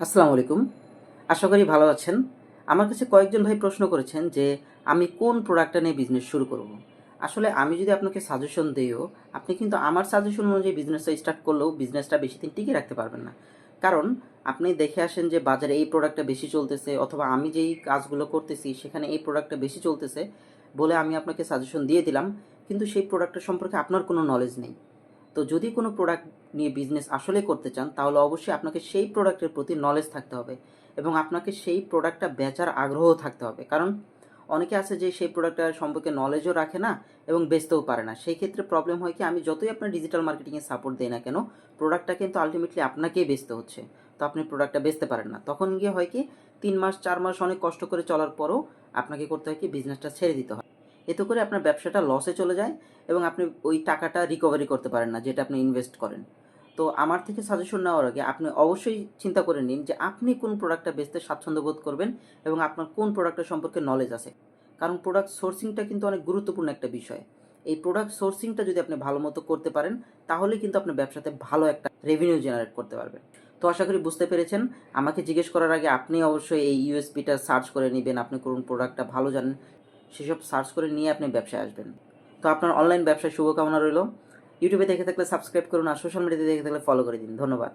আসসালামু আলাইকুম। আশা করি ভালো আছেন। আমার কাছে কয়েকজন ভাই প্রশ্ন করেছেন যে, আমি কোন প্রোডাক্টটা নিয়ে বিজনেস শুরু করব? আসলে আমি যদি আপনাকে সাজেশন দেইও, আপনি কিন্তু আমার সাজেশন অনুযায়ী বিজনেসটা স্টার্ট করলেও বিজনেসটা বেশিদিন টিকিয়ে রাখতে পারবেন না। কারণ আপনি দেখে আসেন যে বাজারে এই প্রোডাক্টটা বেশি চলতেছে অথবা আমি যেই কাজগুলো করতেছি সেখানে এই প্রোডাক্টটা বেশি চলতেছে বলে আমি আপনাকে সাজেশন দিয়ে দিলাম। কিন্তু সেই প্রোডাক্টটা সম্পর্কে আপনার কোনো নলেজ নেই। তো যদি কোনো প্রোডাক্ট নিয়ে বিজনেস আসলে করতে চান তাহলে অবশ্যই আপনাকে সেই প্রোডাক্টের প্রতি নলেজ থাকতে হবে এবং আপনাকে সেই প্রোডাক্টটা বেচার আগ্রহ থাকতে হবে। কারণ অনেকে আছে যে সেই প্রোডাক্টটার সম্পর্কে নলেজও রাখে না এবং বেচতেও পারে না। সেই ক্ষেত্রে প্রবলেম হয় কি, আমি যতই আপনার ডিজিটাল মার্কেটিংয়ে সাপোর্ট দেই না কেন, প্রোডাক্টটা কিন্তু আলটিমেটলি আপনাকেই বেচতে হচ্ছে। তো আপনি প্রোডাক্টটা বেচতে পারেন না। তখন গিয়ে হয় কি, ৩ মাস ৪ মাস অনেক কষ্ট করে চলার পরও আপনাকে করতে হয় কি, বিজনেসটা ছেড়ে দিতে হয়। এতে করে আপনার ব্যবসাটা লসে চলে যায় এবং আপনি ওই টাকাটা রিকভারি করতে পারেন না যেটা আপনি ইনভেস্ট করেন। তো আমার থেকে সাজেশন নেওয়ার আগে আপনি অবশ্যই চিন্তা করে নিন যে আপনি কোন প্রোডাক্টটা বেচতে স্বাচ্ছন্দ্য বোধ করবেন এবং আপনার কোন প্রোডাক্টের সম্পর্কে নলেজ আছে। কারণ প্রোডাক্ট সোর্সিংটা কিন্তু অনেক গুরুত্বপূর্ণ একটা বিষয়। এই প্রোডাক্ট সোর্সিংটা যদি আপনি ভালো মতো করতে পারেন তাহলে কিন্তু আপনি ব্যবসাতে ভালো একটা রেভিনিউ জেনারেট করতে পারবেন। তো আশা করি বুঝতে পেরেছেন। আমাকে জিজ্ঞেস করার আগে আপনি অবশ্যই এই ইউএসপিটা সার্চ করে নেবেন, আপনি কোন প্রোডাক্টটা ভালো জানেন সেসব সার্চ করে নিয়ে আপনি ব্যবসায় আসবেন। তো আপনার অনলাইন ব্যবসায় শুভকামনা রইল। ইউটিউবে দেখে থাকলে সাবস্ক্রাইব করুন আর সোশ্যাল মিডিয়াতে দেখে থাকলে ফলো করে দিন। ধন্যবাদ।